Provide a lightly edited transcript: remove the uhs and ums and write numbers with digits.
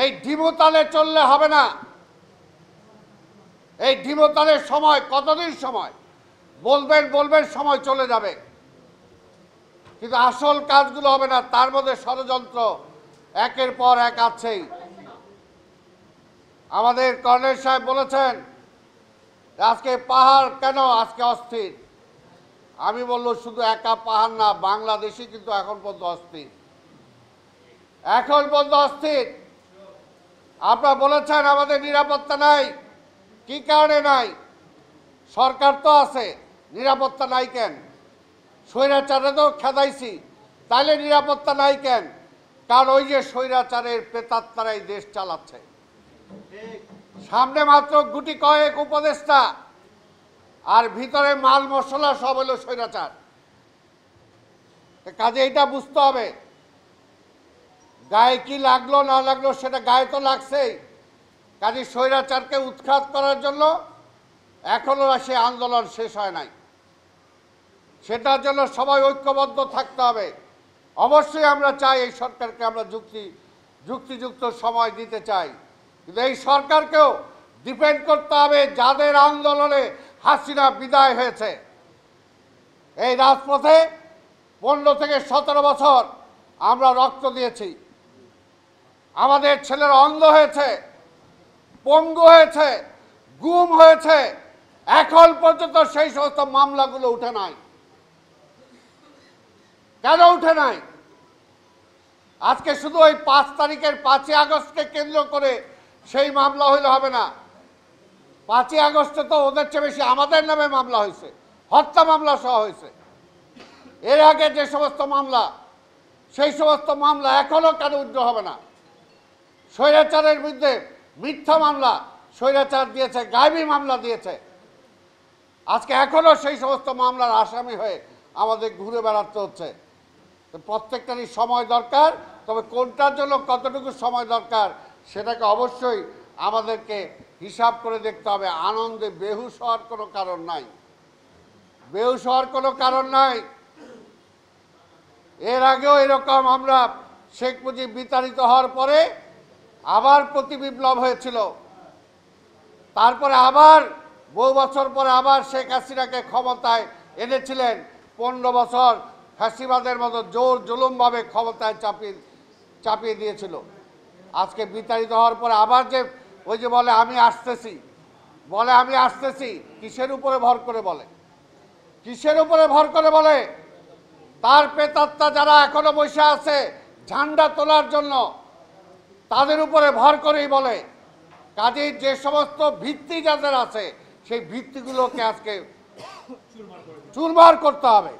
এই ঢিমুতালে চললে হবে না। এই ঢিমুতালের সময় কতদিন সময় বলবেন সময় চলে যাবে, কিন্তু আসল কাজগুলো হবে না। তার মধ্যে ষড়যন্ত্র একের পর এক আছেই। আমাদের কর্নেল সাহেব বলেছেন আজকে পাহাড় কেন আজকে অস্থির। আমি বলল শুধু একা পাহাড় না, বাংলাদেশই কিন্তু এখন পর্যন্ত অস্থির, এখন পর্যন্ত অস্থির। আপনারা বলেছেন আমাদের নিরাপত্তা নাই, কি কারণে নাই? সরকার তো আছে, নিরাপত্তা নাই কেন? স্বৈরাচারে তো খেদাইছি, তাইলে নিরাপত্তা নাই কেন? কারণ ওই যে স্বৈরাচারের প্রেতাত্মারাই দেশ চালাচ্ছে। সামনে মাত্র গুটি কয়েক উপদেষ্টা, আর ভিতরে মাল মশলা সব হলো স্বৈরাচার। কাজে এটা বুঝতে হবে, গায়ে কি লাগলো না লাগলো সেটা গায়ে তো লাগছেই। কাজে স্বৈরাচারকে উৎখাত করার জন্য এখনো সে আন্দোলন শেষ হয় নাই, সেটার জন্য সবাই ঐক্যবদ্ধ থাকতে হবে। অবশ্যই আমরা চাই এই সরকারকে আমরা যুক্তিযুক্ত সময় দিতে চাই, কিন্তু এই সরকারকেও ডিপেন্ড করতে হবে যাদের আন্দোলনে হাসিনা বিদায় হয়েছে। এই রাজপথে 15 থেকে 17 বছর আমরা রক্ত দিয়েছি, আমাদের ছেলেরা অন্ধ হয়েছে, পঙ্গু হয়েছে, গুম হয়েছে, এখন পর্যন্ত সেই সমস্ত মামলাগুলো উঠে নাই। কেন উঠে নাই? আজকে শুধু ওই 5 তারিখের 5ই আগস্টকে কেন্দ্র করে সেই মামলা হইলে হবে না। 5ই আগস্টে তো ওদের চেয়ে বেশি আমাদের নামে মামলা হয়েছে, হত্যা মামলা সহ হয়েছে। এর আগে যে সমস্ত মামলা, সেই সমস্ত মামলা এখনো কেন উঠতে হবে না? স্বৈরাচারের বিরুদ্ধে মিথ্যা মামলা স্বৈরাচার দিয়েছে, গায়েবী মামলা দিয়েছে। আজকে এখনো সেই সমস্ত মামলার আসামি হয়ে আমাদের ঘুরে বেড়াতে হচ্ছে। প্রত্যেকটারই সময় দরকার, তবে কোনটার জন্য কতটুকু সময় দরকার সেটাকে অবশ্যই আমাদেরকে হিসাব করে দেখতে হবে। আনন্দে বেহুশ হওয়ার কোনো কারণ নাই, বেহুশ হওয়ার কোনো কারণ নাই। এর আগেও এরকম আমরা শেখ মুজিব বিতাড়িত হওয়ার পরে আবার প্রতিবিপ্লব হয়েছিল, তারপরে আবার বহু বছর পরে আবার শেখ হাসিনাকে ক্ষমতায় এনেছিলেন। 15 বছর ফ্যাসিবাদের মতো জোর জুলুমভাবে ক্ষমতায় চাপিয়ে দিয়েছিল। আজকে বিতাড়িত হওয়ার পরে আবার যে ওই যে বলে আমি আসতেছি, কিসের উপরে ভর করে বলে? কিসের উপরে ভর করে বলে? তার প্রেতাত্মা যারা এখনো বসে আছে ঝান্ডা তোলার জন্য, তাদের উপরে ভর করেই বলে। কাজেই যে সমস্ত ভিত্তি যাদের আছে সেই ভিত্তিগুলোকে আজকে চুরমার করতে হবে।